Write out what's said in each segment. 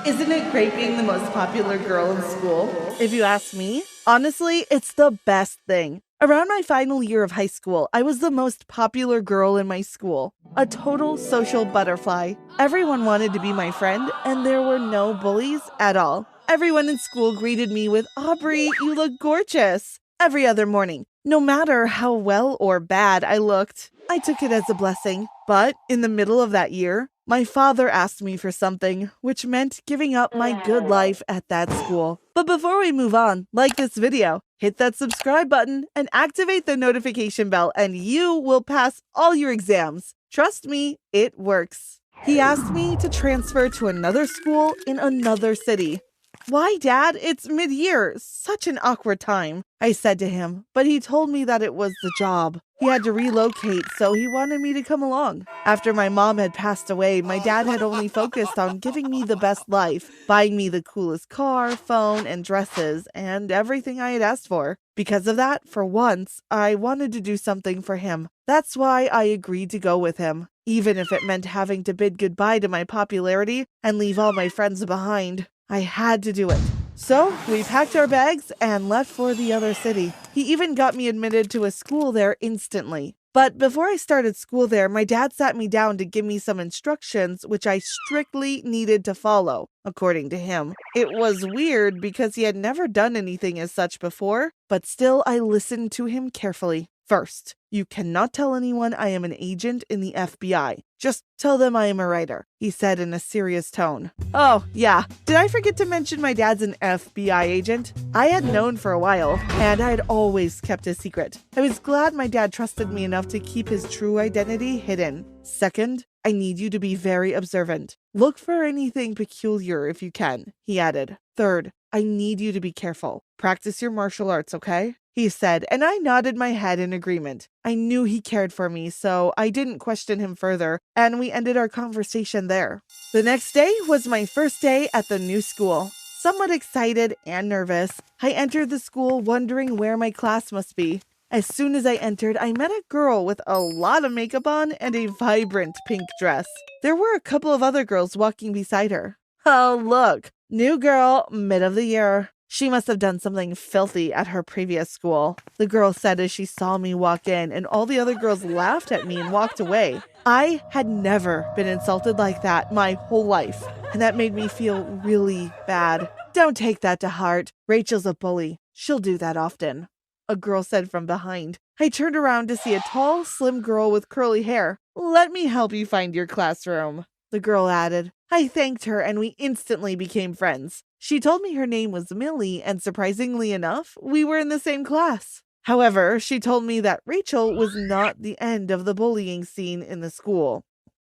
Isn't it great being the most popular girl in school? If you ask me, honestly, it's the best thing. Around my final year of high school, I was the most popular girl in my school. A total social butterfly. Everyone wanted to be my friend, and there were no bullies at all. Everyone in school greeted me with, "Aubrey, you look gorgeous," every other morning, no matter how well or bad I looked. I took it as a blessing. But in the middle of that year, my father asked me for something, which meant giving up my good life at that school. But before we move on, like this video, hit that subscribe button, and activate the notification bell, and you will pass all your exams. Trust me, it works. He asked me to transfer to another school in another city. "Why, Dad? It's mid-year. Such an awkward time," I said to him, but he told me that it was the job. He had to relocate, so he wanted me to come along. After my mom had passed away, my dad had only focused on giving me the best life, buying me the coolest car, phone, and dresses, and everything I had asked for. Because of that, for once, I wanted to do something for him. That's why I agreed to go with him, even if it meant having to bid goodbye to my popularity and leave all my friends behind. I had to do it. So we packed our bags and left for the other city. He even got me admitted to a school there instantly. But before I started school there, my dad sat me down to give me some instructions which I strictly needed to follow, according to him. It was weird because he had never done anything as such before, but still I listened to him carefully. First, you cannot tell anyone I am an agent in the FBI. Just tell them I am a writer, he said in a serious tone. Oh, yeah. Did I forget to mention my dad's an FBI agent? I had known for a while, and I had always kept his secret. I was glad my dad trusted me enough to keep his true identity hidden. Second, I need you to be very observant. Look for anything peculiar if you can, he added. Third, I need you to be careful. Practice your martial arts, okay? He said, and I nodded my head in agreement. I knew he cared for me, so I didn't question him further, and we ended our conversation there. The next day was my first day at the new school. Somewhat excited and nervous, I entered the school wondering where my class must be. As soon as I entered, I met a girl with a lot of makeup on and a vibrant pink dress. There were a couple of other girls walking beside her. Oh, look, new girl, mid of the year. She must have done something filthy at her previous school, the girl said as she saw me walk in, and all the other girls laughed at me and walked away. I had never been insulted like that my whole life, and that made me feel really bad. Don't take that to heart. Rachel's a bully. She'll do that often, a girl said from behind. I turned around to see a tall, slim girl with curly hair. "Let me help you find your classroom," the girl added. I thanked her and we instantly became friends. She told me her name was Millie, and surprisingly enough, we were in the same class. However, she told me that Rachel was not the end of the bullying scene in the school.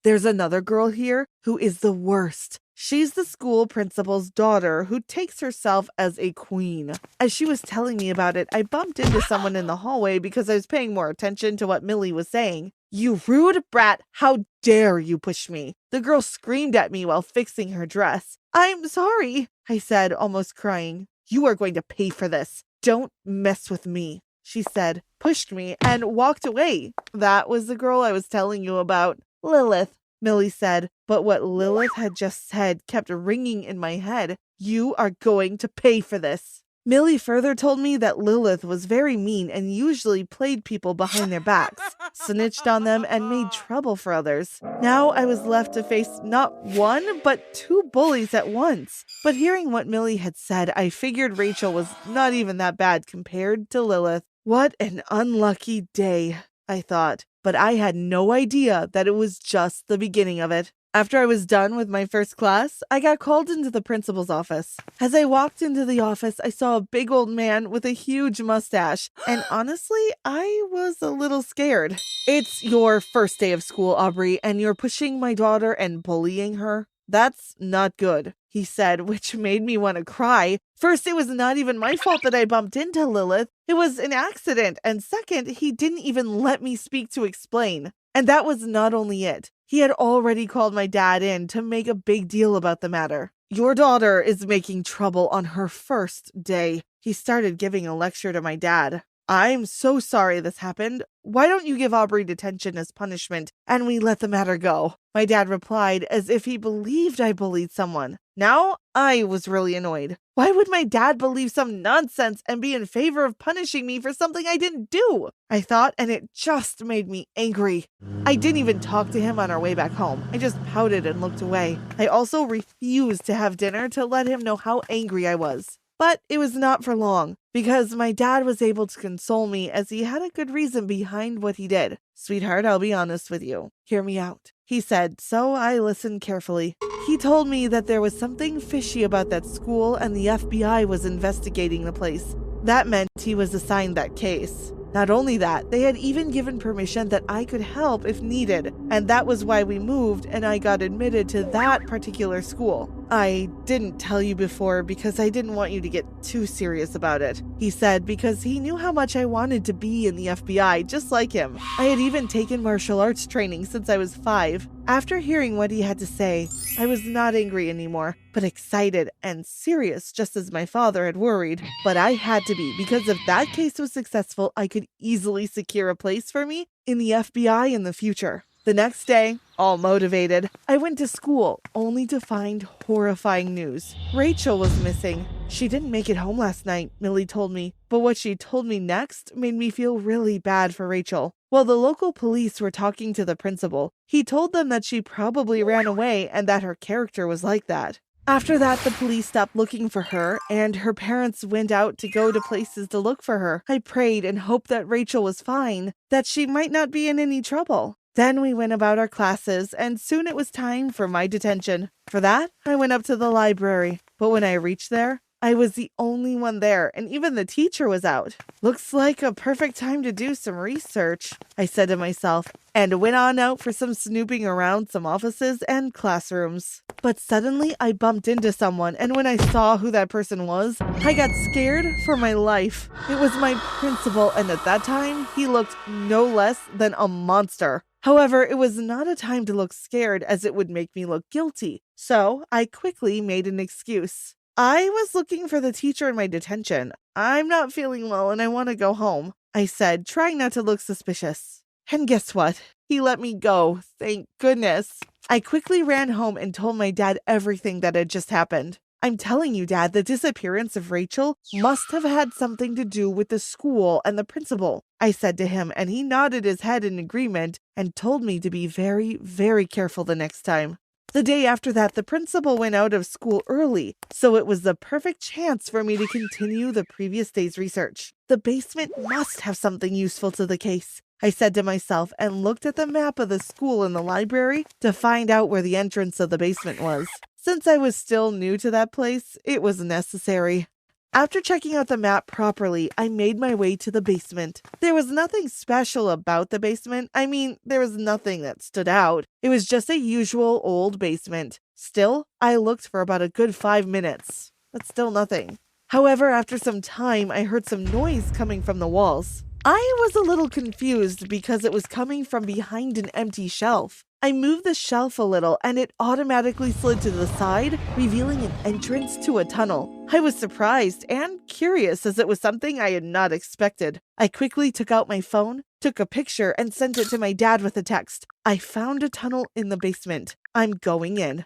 There's another girl here who is the worst. She's the school principal's daughter who takes herself as a queen. As she was telling me about it, I bumped into someone in the hallway because I was paying more attention to what Millie was saying. "You rude brat, how dare you push me?" The girl screamed at me while fixing her dress. "I'm sorry," I said, almost crying. "You are going to pay for this. Don't mess with me," she said, pushed me, and walked away. That was the girl I was telling you about. "Lilith," Millie said, but what Lilith had just said kept ringing in my head. "You are going to pay for this." Millie further told me that Lilith was very mean and usually played people behind their backs, snitched on them, and made trouble for others. Now I was left to face not one, but two bullies at once. But hearing what Millie had said, I figured Rachel was not even that bad compared to Lilith. What an unlucky day, I thought, but I had no idea that it was just the beginning of it. After I was done with my first class, I got called into the principal's office. As I walked into the office, I saw a big old man with a huge mustache, and honestly, I was a little scared. "It's your first day of school, Aubrey, and you're pushing my daughter and bullying her. That's not good," he said, which made me want to cry. First, it was not even my fault that I bumped into Lilith. It was an accident, and second, he didn't even let me speak to explain. And that was not only it. He had already called my dad in to make a big deal about the matter. "Your daughter is making trouble on her first day." He started giving a lecture to my dad. "I'm so sorry this happened. why don't you give Aubrey detention as punishment and we let the matter go? My dad replied as if he believed I bullied someone. Now I was really annoyed. Why would my dad believe some nonsense and be in favor of punishing me for something I didn't do? I thought, and it just made me angry. I didn't even talk to him on our way back home. I just pouted and looked away. I also refused to have dinner to let him know how angry I was. But it was not for long, because my dad was able to console me as he had a good reason behind what he did. Sweetheart, I'll be honest with you. Hear me out, he said, so I listened carefully. He told me that there was something fishy about that school and the FBI was investigating the place. That meant he was assigned that case. Not only that, they had even given permission that I could help if needed, and that was why we moved and I got admitted to that particular school. I didn't tell you before because I didn't want you to get too serious about it, he said, because he knew how much I wanted to be in the FBI, just like him. I had even taken martial arts training since I was 5. After hearing what he had to say, I was not angry anymore, but excited and serious, just as my father had worried. But I had to be, because if that case was successful, I could easily secure a place for me in the FBI in the future. The next day, all motivated, I went to school, only to find horrifying news. Rachel was missing. She didn't make it home last night, Millie told me. But what she told me next made me feel really bad for Rachel. While the local police were talking to the principal, he told them that she probably ran away and that her character was like that. After that, the police stopped looking for her, and her parents went out to go to places to look for her. I prayed and hoped that Rachel was fine, that she might not be in any trouble. Then we went about our classes, and soon it was time for my detention. For that, I went up to the library. But when I reached there, I was the only one there, and even the teacher was out. Looks like a perfect time to do some research, I said to myself, and went on out for some snooping around some offices and classrooms. But suddenly I bumped into someone, and when I saw who that person was, I got scared for my life. It was my principal, and at that time, he looked no less than a monster. However, it was not a time to look scared as it would make me look guilty, so I quickly made an excuse. I was looking for the teacher in my detention. I'm not feeling well and I want to go home, I said, trying not to look suspicious. And guess what? He let me go, thank goodness. I quickly ran home and told my dad everything that had just happened. I'm telling you, Dad, the disappearance of Rachel must have had something to do with the school and the principal, I said to him, and he nodded his head in agreement and told me to be very, very careful the next time. The day after that, the principal went out of school early, so it was the perfect chance for me to continue the previous day's research. The basement must have something useful to the case, I said to myself, and looked at the map of the school in the library to find out where the entrance of the basement was. Since I was still new to that place, it was necessary. After checking out the map properly, I made my way to the basement. There was nothing special about the basement. I mean, there was nothing that stood out. It was just a usual old basement. Still, I looked for about a good 5 minutes, but still nothing. However, after some time, I heard some noise coming from the walls. I was a little confused because it was coming from behind an empty shelf. I moved the shelf a little and it automatically slid to the side, revealing an entrance to a tunnel. I was surprised and curious as it was something I had not expected. I quickly took out my phone, took a picture, and sent it to my dad with a text. I found a tunnel in the basement. I'm going in.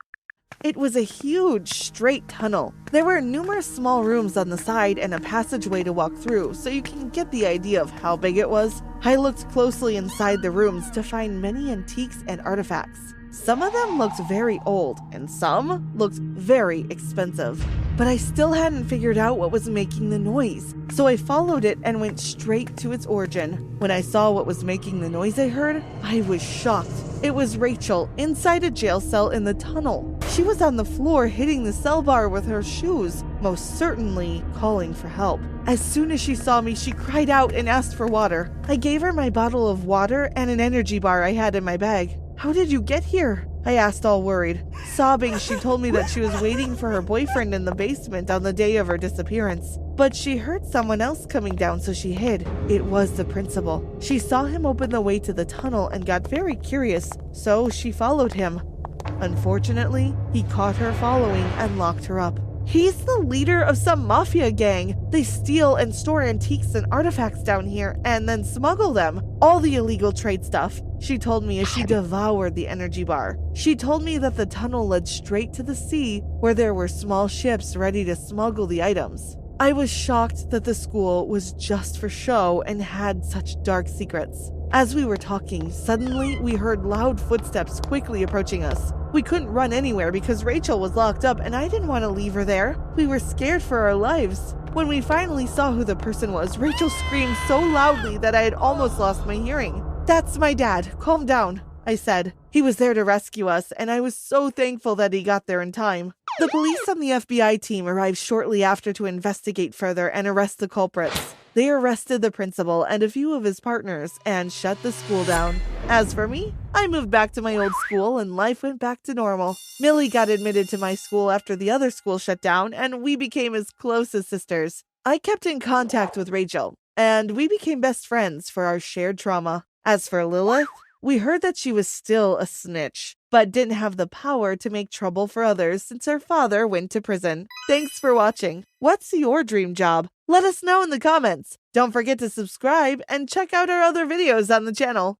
It was a huge, straight tunnel. There were numerous small rooms on the side and a passageway to walk through, so you can get the idea of how big it was. I looked closely inside the rooms to find many antiques and artifacts. Some of them looked very old, and some looked very expensive. But I still hadn't figured out what was making the noise, so I followed it and went straight to its origin. When I saw what was making the noise I heard, I was shocked. It was Rachel, inside a jail cell in the tunnel. She was on the floor hitting the cell bar with her shoes, most certainly calling for help. As soon as she saw me, she cried out and asked for water. I gave her my bottle of water and an energy bar I had in my bag. "How did you get here?" I asked, all worried. Sobbing, she told me that she was waiting for her boyfriend in the basement on the day of her disappearance. But she heard someone else coming down, so she hid. It was the principal. She saw him open the way to the tunnel and got very curious, so she followed him. Unfortunately, he caught her following and locked her up. He's the leader of some mafia gang. They steal and store antiques and artifacts down here and then smuggle them. All the illegal trade stuff. She told me as she devoured the energy bar. She told me that the tunnel led straight to the sea where there were small ships ready to smuggle the items. I was shocked that the school was just for show and had such dark secrets. As we were talking, suddenly we heard loud footsteps quickly approaching us. We couldn't run anywhere because Rachel was locked up and I didn't want to leave her there. We were scared for our lives. When we finally saw who the person was, Rachel screamed so loudly that I had almost lost my hearing. "That's my dad. Calm down," I said. He was there to rescue us, and I was so thankful that he got there in time. The police and the FBI team arrived shortly after to investigate further and arrest the culprits. They arrested the principal and a few of his partners and shut the school down. As for me, I moved back to my old school and life went back to normal. Millie got admitted to my school after the other school shut down, and we became as close as sisters. I kept in contact with Rachel, and we became best friends for our shared trauma. As for Lilith, we heard that she was still a snitch, but didn't have the power to make trouble for others since her father went to prison. Thanks for watching. What's your dream job? Let us know in the comments. Don't forget to subscribe and check out our other videos on the channel.